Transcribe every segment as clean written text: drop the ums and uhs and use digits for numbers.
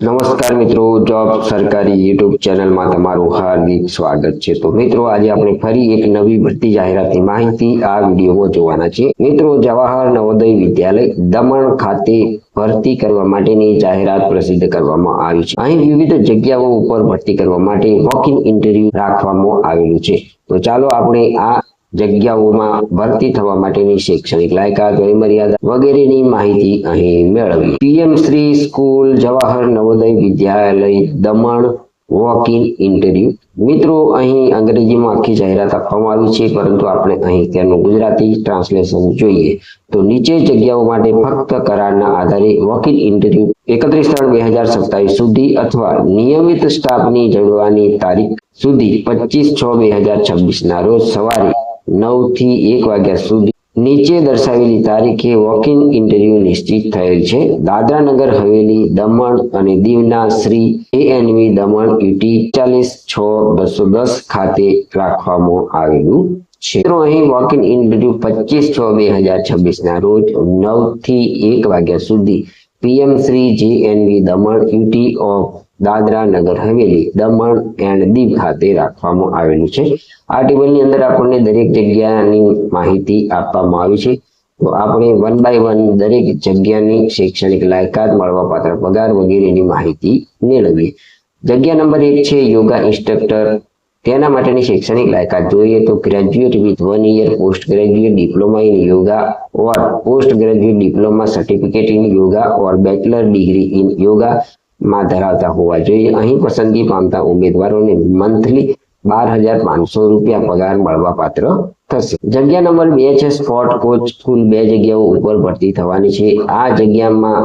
નમસ્કાર મિત્રો, જોબ સરકારી યુટ્યુબ ચેનલમાં તમારું હાર્દિક સ્વાગત છે। તો મિત્રો, આજે આપણે ફરી એક નવી ભરતી જાહેરાતની માહિતી આ વિડીયોમાં જોવાના છે। મિત્રો, જવાહર નવોદય વિદ્યાલય દમણ ખાતે ભરતી કરવા માટેની જાહેરાત પ્રસિદ્ધ કરવામાં આવી છે। અહીં વિવિધ જગ્યાઓ ઉપર ભરતી કરવા માટે વોક ઇન ઇન્ટરવ્યુ રાખવામાં આવેલું છે। તો ચાલો આપણે આ જગ્યાઓમાં ભરતી થવા માટેની શૈક્ષણિક લાયકાત, વયમર્યાદા વગેરેની માહિતી અહીં મેળવીએ। PM Shri school Jawahar Navodaya Vidyalaya Daman walk in interview. મિત્રો, અહીં અંગ્રેજીમાં આખી જાહેરાત આપવામાં આવી છે, પરંતુ આપણે અહીં તેનું ગુજરાતી ટ્રાન્સલેશન જોઈએ તો નીચે જગ્યાઓ માટે ફક્ત કરારના આધારે વોક ઇન ઇન્ટરવ્યુ 31/3/2027 સુધી અથવા નિયમિત સ્ટાફની જોડવાની તારીખ સુધી 25/6/2026 ના રોજ સવારે 9 થી 1 વાગ્યા સુધી નીચે દર્શાવેલી તારીખે વોક ઇન ઇન્ટરવ્યુ નિશ્ચિત થયેલ છે। દાદરા નગર હવેલી, દમણ અને દીવના શ્રી એએનવી દમણ યુટી 40/6/210 ખાતે રાખવામાં આવેલું છે। મિત્રો, અહીં વોક ઇન ઇન્ટરવ્યુ 25/6/2026 ના રોજ 9 થી 1 વાગ્યા સુધી PM Shri જેએનવી Daman UT of Dadra Nagar Haveli, Daman and Diu ખાતે રાખવામાં આવેલું છે। આ ટેબલની અંદર આપણને દરેક જગ્યાની માહિતી આપવામાં આવી છે। તો આપણે 1 બાય 1 દરેક જગ્યાની શૈક્ષણિક લાયકાત, મળવાપાત્ર પગાર વગેરેની માહિતી મેળવીએ। જગ્યા નંબર 1 છે યોગા ઇન્સ્ટ્રક્ટર। તેના માટેની શૈક્ષણિક લાયકાત જોઈએ તો graduate with 1 year post graduate diploma in yoga or post graduate diploma certificate in yoga or bachelor degree in yoga માં ધરાવતા હોવા જોઈએ। અહીં પસંદગી પામતા ઉમેદવારોને મંથલી 12,500 રૂપિયા પગાર મળવાપાત્ર થશે। જગ્યા નંબર 2 છે સ્પોર્ટ કોચ। કુલ 2 જગ્યાઓ ઉપર ભરતી થવાની છે। આ જગ્યામાં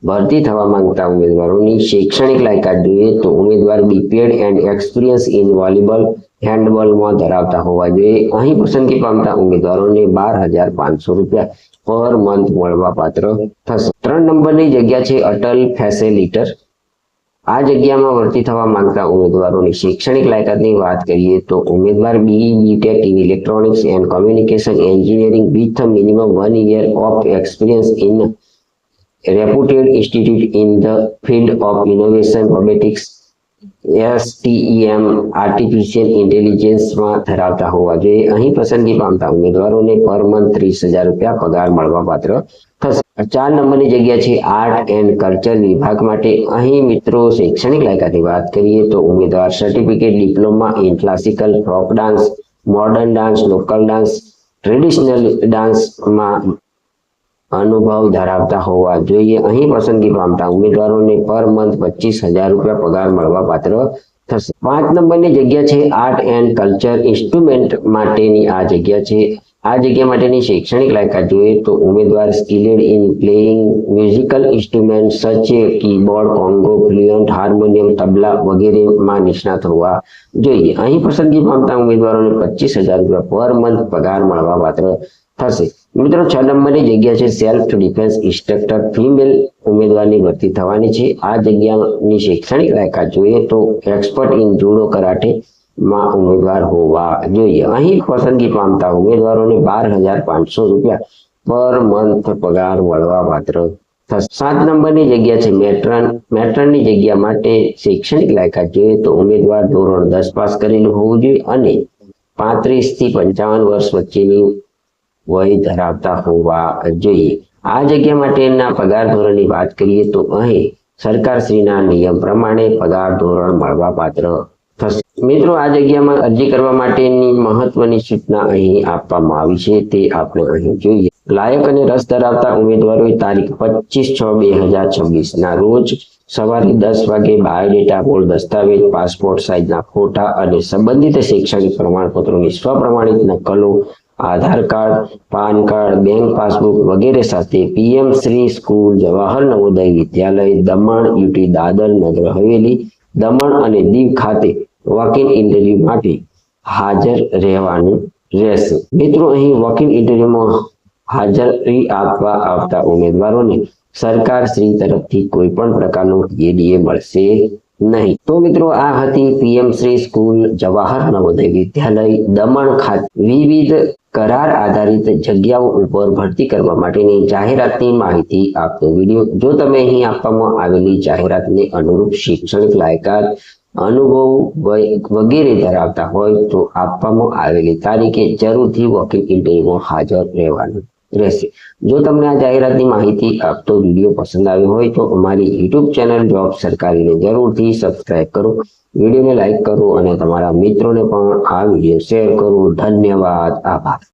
ભરતી થવા માંગતા ઉમેદવારોની શૈક્ષણિક લાયકાત જોઈએ તો ઉમેદવાર BPEd and experience in volleyball, હેન્ડબોલમાં ધરાવતા હોવા જોઈએ। અહીં પસંદગી પામતા ઉમેદવારોને 12,500 રૂપિયા પર મંથ મળવાપાત્ર થશે। 3 નંબરની જગ્યા છે અટલ ફેસિલિટર। આ જગ્યામાં ભરતી થવા માંગતા ઉમેદવારોની શૈક્ષણિક લાયકાતની વાત કરીએ તો ઉમેદવાર BE BTech in electronics and communication engineering with minimum 1 year of experience in reputed institute in the field of innovation, robotics, STEM, artificial ઇન્ટેલિજન્સમાં ધરાવતા હોવા જોઈએ। અહીં પસંદગી પામતા ઉમેદવારોને પર મંથ 30,000 રૂપિયા પગાર મળવાપાત્ર થશે। 4 નંબરની જગ્યા છે આર્ટ એન્ડ કલ્ચર વિભાગ માટે। અહીં મિત્રો શૈક્ષણિક લાયકાતની વાત કરીએ તો ઉમેદવાર certificate diploma in classical, folk dance, modern dance, local dance, traditional ડાન્સમાં અનુભવ ધરાવતા હોવા જોઈએ। અહીં પસંદગી પામતા ઉમેદવારોને પર મંથ 25,000 રૂપિયા પગાર મળવાપાત્ર થશે। 5 નંબરની જગ્યા છે આર્ટ એન્ડ કલ્ચર ઇન્સ્ટ્રુમેન્ટ માટેની આ જગ્યા છે। આ જગ્યા માટેની શૈક્ષણિક લાયકાત જોઈએ તો ઉમેદવાર skilled in playing musical instrument such a keyboard, congo, fluent, harmonium, tabla વગેરેમાં નિષ્ણાત હોવા જોઈએ। અહીં પસંદગી પામતા ઉમેદવારોને 25,000 રૂપિયા પર મંથ પગાર મળવાપાત્ર થશે। મિત્રો, 6 નંબરની જગ્યા છે સેલ્ફ ડિફેન્સ ઇન્સ્ટ્રક્ટર। ફિમેલ ઉમેદવારની ભરતી થવાની છે। આ જગ્યાની શૈક્ષણિક લાયકાત જોઈએ તો એક્સપર્ટ ઇન જુડો કરાટે માં ઉમેદવાર હોવા જોઈએ। અહીં પસંદગી પામતા ઉમેદવારોને 12,500 રૂપિયા પર મંથ પગાર મળવાપાત્ર થશે। 7 નંબરની જગ્યા છે મેટ્રન। મેટ્રનની જગ્યા માટે શૈક્ષણિક લાયકાત જોઈએ તો ઉમેદવાર ધોરણ 10 પાસ કરેલું હોવું જોઈએ અને 35 થી 55 વર્ષ વચ્ચેની વય ધરાવતા હોવા જોઈએ। આ જગ્યા માટેના પગાર ધોરણની વાત કરીએ તો અહીં સરકારશ્રીના નિયમ પ્રમાણે પગાર ધોરણ મળવાપાત્ર થશે। મિત્રો, આ જગ્યામાં અરજી કરવા માટેની મહત્વની સૂચના અહીં આપવામાં આવી છે તે આપણે અહીં જોઈએ। લાયક અને રસ ધરાવતા ઉમેદવારોએ તારીખ 25/6/2026 ના રોજ સવારે 10 વાગે બાયોડેટા, મૂળ દસ્તાવેજ, પાસપોર્ટ સાઇઝના ફોટા અને સંબંધિત શૈક્ષણિક પ્રમાણપત્રોની સ્વપ્રમાણિત નકલો, Aadhaar card, PAN card, bank passbook વગેરે સાથે PM Shri school Jawahar Navodaya Vidyalaya Daman UT Dadra Nagar Haveli, Daman અને દીવ ખાતે વોક ઇન ઇન્ટરવ્યુ માટે હાજર રહેવાનું રહેશે। મિત્રો, અહીં વોક ઇન ઇન્ટરવ્યુમાં હાજરી આપવા આવતા ઉમેદવારોને સરકાર શ્રી તરફથી કોઈ પણ પ્રકારનું એડીએ મળશે નહીં. તો મિત્રો આ હતી પીએમ શ્રી સ્કૂલ જવાહર નવોદય વિદ્યાલય દમણ ખાતે વિવિધ કરાર આધારિત જગ્યાઓ ઉપર ભરતી કરવા માટેની જાહેરાતની માહિતી આપતો વિડીયો. જો તમે અહીં આપવામાં આવેલી જાહેરાતને અનુરૂપ શૈક્ષણિક લાયકાત, અનુભવ વગેરે ધરાવતા હોય તો આપવામાં આવેલી તારીખે જરૂરથી વોક-ઇન ઇન્ટરવ્યુમાં હાજર રહેવાનું રહેશે. જો તમને આ જાહેરાતની માહિતી આપતો વિડીયો પસંદ આવ્યો હોય તો અમારી યુટ્યુબ ચેનલ જોબ સરકારીને જરૂરથી સબસ્ક્રાઇબ કરો, વિડીયોને લાઈક કરો અને તમારા મિત્રોને પણ આ વિડીયો શેર કરો. ધન્યવાદ. આભાર.